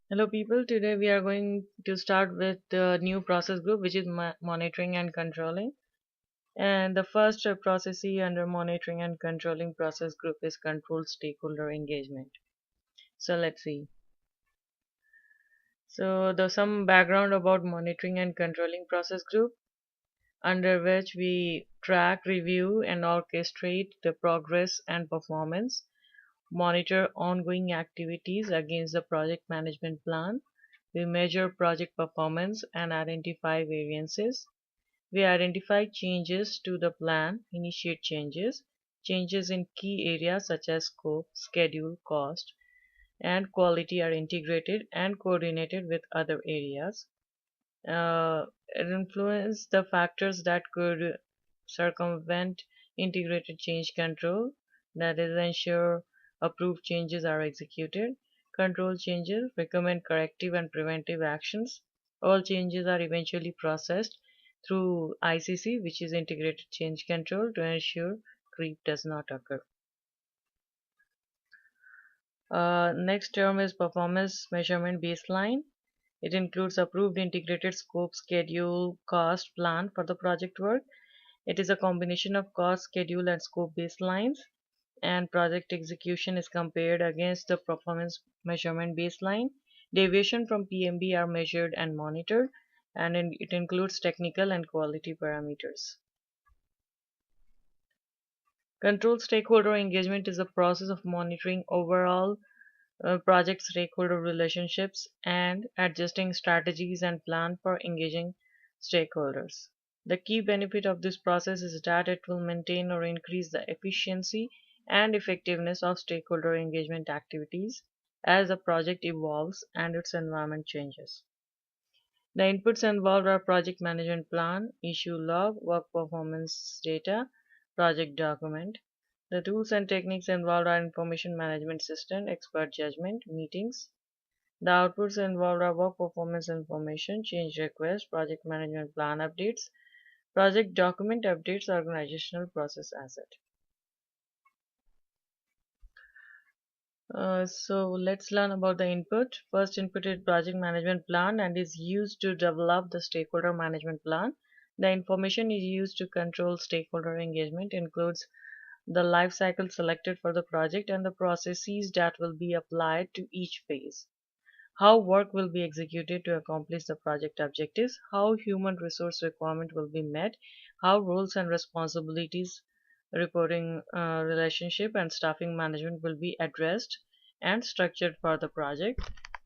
Hello people, today we are going to start with the new process group which is monitoring and controlling. And the first process under monitoring and controlling process group is control stakeholder engagement. So let's see. So there's some background about monitoring and controlling process group under which we track, review and orchestrate the progress and performance, monitor ongoing activities against the project management plan. We measure project performance and identify variances. We identify changes to the plan, initiate changes. Changes in key areas such as scope, schedule, cost, and quality are integrated and coordinated with other areas. It influences the factors that could circumvent integrated change control, that is, ensure approved changes are executed. Control changes recommend corrective and preventive actions. All changes are eventually processed through ICC, which is integrated change control, to ensure creep does not occur. Next term is performance measurement baseline. It includes approved integrated scope, schedule, cost, plan for the project work. It is a combination of cost, schedule, and scope baselines, and project execution is compared against the performance measurement baseline. Deviation from PMP are measured and monitored, and it includes technical and quality parameters. Control stakeholder engagement is a process of monitoring overall project stakeholder relationships and adjusting strategies and plan for engaging stakeholders. The key benefit of this process is that it will maintain or increase the efficiency and effectiveness of stakeholder engagement activities as the project evolves and its environment changes. The inputs involved are project management plan, issue log, work performance data, project document. The tools and techniques involved are information management system, expert judgment, meetings. The outputs involved are work performance information, change request, project management plan updates, project document updates, organizational process asset. So let's learn about the input. First input is project management plan and is used to develop the stakeholder management plan. The information is used to control stakeholder engagement, includes the life cycle selected for the project and the processes that will be applied to each phase. How work will be executed to accomplish the project objectives, how human resource requirement will be met, how roles and responsibilities, reporting relationship and staffing management will be addressed and structured for the project.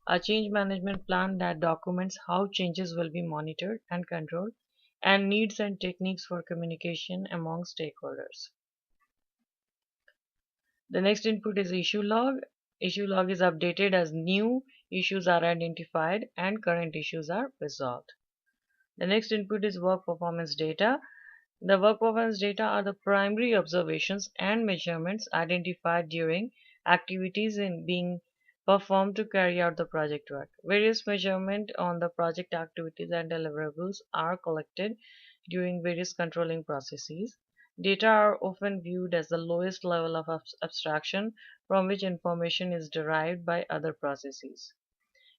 A change management plan that documents how changes will be monitored and controlled, and needs and techniques for communication among stakeholders. The next input is issue log. Issue log is updated as new issues are identified and current issues are resolved. The next input is work performance data. The work performance data are the primary observations and measurements identified during activities in being performed to carry out the project work. Various measurements on the project activities and deliverables are collected during various controlling processes. Data are often viewed as the lowest level of abstraction from which information is derived by other processes.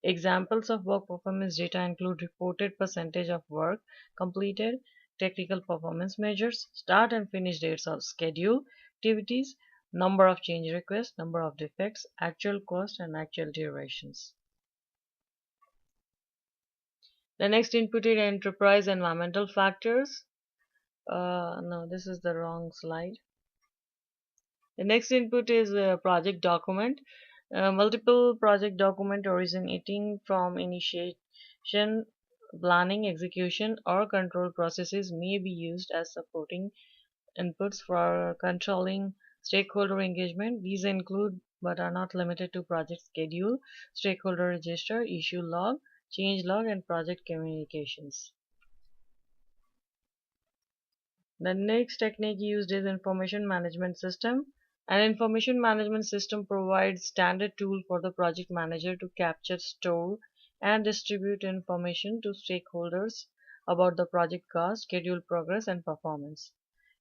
Examples of work performance data include reported percentage of work completed, technical performance measures, start and finish dates of schedule activities, number of change requests, number of defects, actual cost, and actual durations. The next input is enterprise environmental factors. No, this is the wrong slide. The next input is a project document. Multiple project document originating from initiation, planning, execution, or control processes may be used as supporting inputs for controlling stakeholder engagement. These include but are not limited to project schedule, stakeholder register, issue log, change log, and project communications. The next technique used is information management system. An information management system provides standard tool for the project manager to capture, store, and distribute information to stakeholders about the project cost, schedule progress, and performance.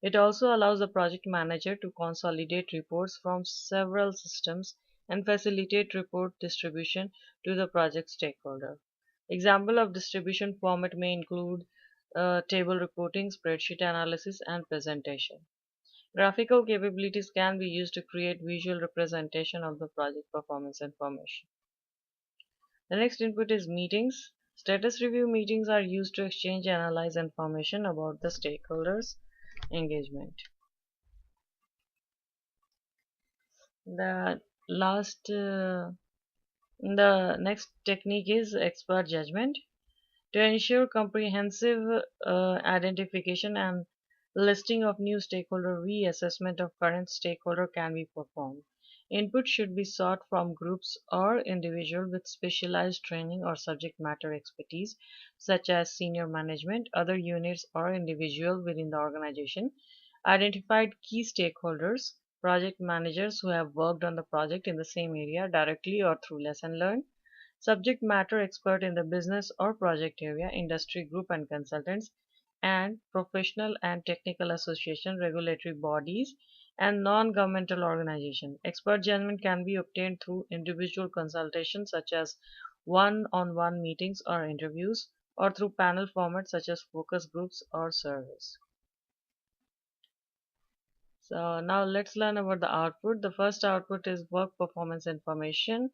It also allows the project manager to consolidate reports from several systems and facilitate report distribution to the project stakeholder. Example of distribution format may include table reporting, spreadsheet analysis, and presentation. Graphical capabilities can be used to create visual representation of the project performance information. The next input is meetings. Status review meetings are used to exchange and analyze information about the stakeholders' engagement. The last, the next technique is expert judgment. To ensure comprehensive identification and listing of new stakeholder, reassessment of current stakeholder can be performed. Input should be sought from groups or individuals with specialized training or subject matter expertise, such as senior management, other units, or individuals within the organization. Identified key stakeholders, project managers who have worked on the project in the same area directly or through lesson learned, subject matter expert in the business or project area, industry group and consultants, and professional and technical association, regulatory bodies, and non-governmental organizations. Expert judgment can be obtained through individual consultations such as one-on-one meetings or interviews, or through panel formats such as focus groups or surveys. So now let's learn about the output. The first output is work performance information,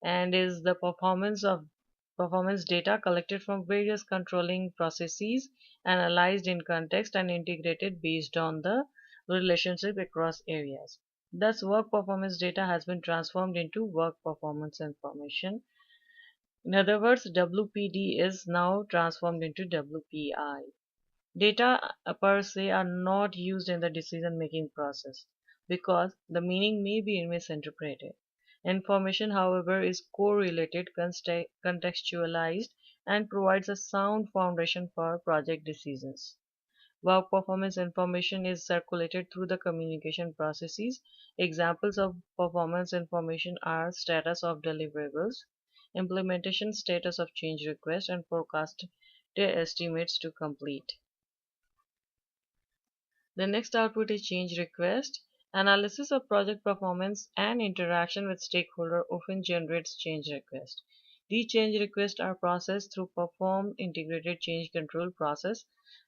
and is the performance data collected from various controlling processes, analyzed in context and integrated based on the relationship across areas. Thus, work performance data has been transformed into work performance information. In other words, WPD is now transformed into WPI. Data per se are not used in the decision-making process because the meaning may be misinterpreted. Information, however, is correlated, contextualized, and provides a sound foundation for project decisions. Work performance information is circulated through the communication processes. Examples of performance information are status of deliverables, implementation status of change request, and forecast estimates to complete. The next output is change request. Analysis of project performance and interaction with stakeholder often generates change request. These change requests are processed through perform integrated change control process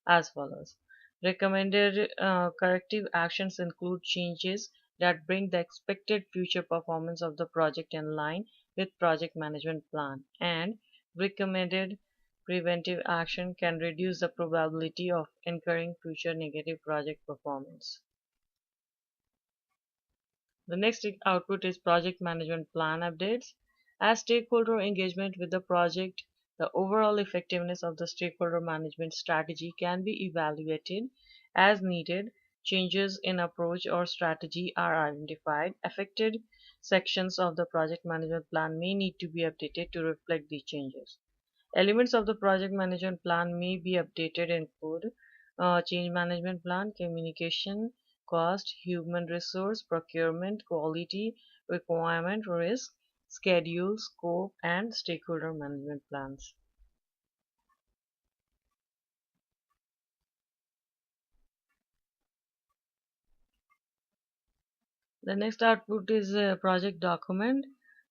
as follows. Recommended corrective actions include changes that bring the expected future performance of the project in line with project management plan, and recommended preventive action can reduce the probability of incurring future negative project performance. The next output is project management plan updates. As stakeholder engagement with the project, the overall effectiveness of the stakeholder management strategy can be evaluated as needed. Changes in approach or strategy are identified. Affected sections of the project management plan may need to be updated to reflect these changes. Elements of the project management plan may be updated include change management plan, communication, cost, human resource, procurement, quality, requirement, risk, schedule, scope, and stakeholder management plans. The next output is a project document.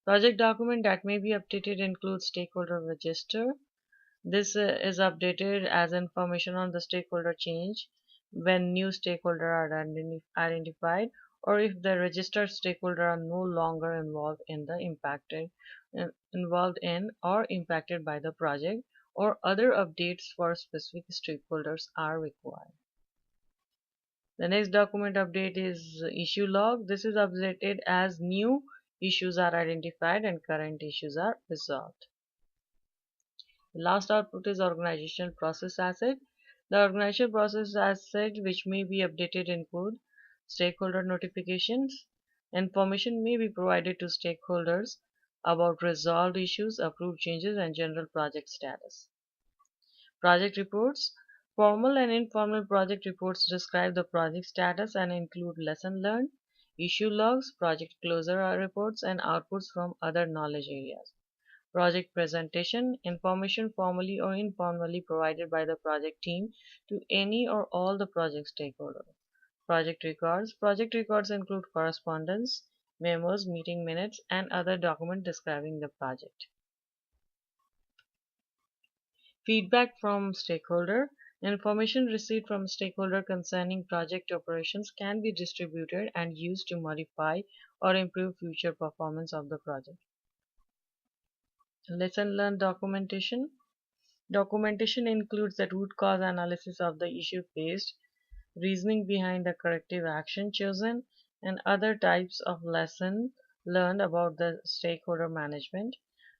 Project document that may be updated includes stakeholder register. This is updated as information on the stakeholder change when new stakeholder are identified, or if the registered stakeholder are no longer involved in or impacted by the project, or other updates for specific stakeholders are required. The next document update is issue log. This is updated as new issues are identified and current issues are resolved. The last output is organizational process asset. The organizational process asset which may be updated include stakeholder notifications. Information may be provided to stakeholders about resolved issues, approved changes, and general project status. Project reports. Formal and informal project reports describe the project status and include lesson learned, issue logs, project closure reports, and outputs from other knowledge areas. Project presentation. Information formally or informally provided by the project team to any or all the project stakeholders. Project records. Project records include correspondence, memos, meeting minutes, and other documents describing the project. Feedback from stakeholder. Information received from stakeholder concerning project operations can be distributed and used to modify or improve future performance of the project. Lesson learned documentation. Documentation includes the root cause analysis of the issue faced, reasoning behind the corrective action chosen, and other types of lesson learned about the stakeholder management.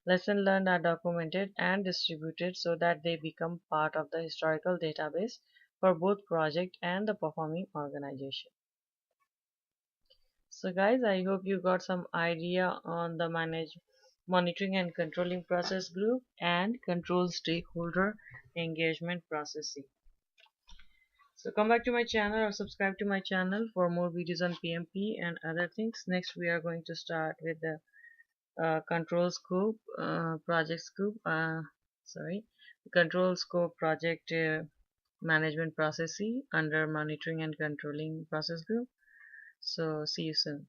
Lessons learned are documented and distributed so that they become part of the historical database for both project and the performing organization. So guys, I hope you got some idea on the monitoring and controlling process group and control stakeholder engagement processes. So come back to my channel or subscribe to my channel for more videos on PMP and other things. Next we are going to start with the control scope project scope control scope project management processes under monitoring and controlling process group. So see you soon.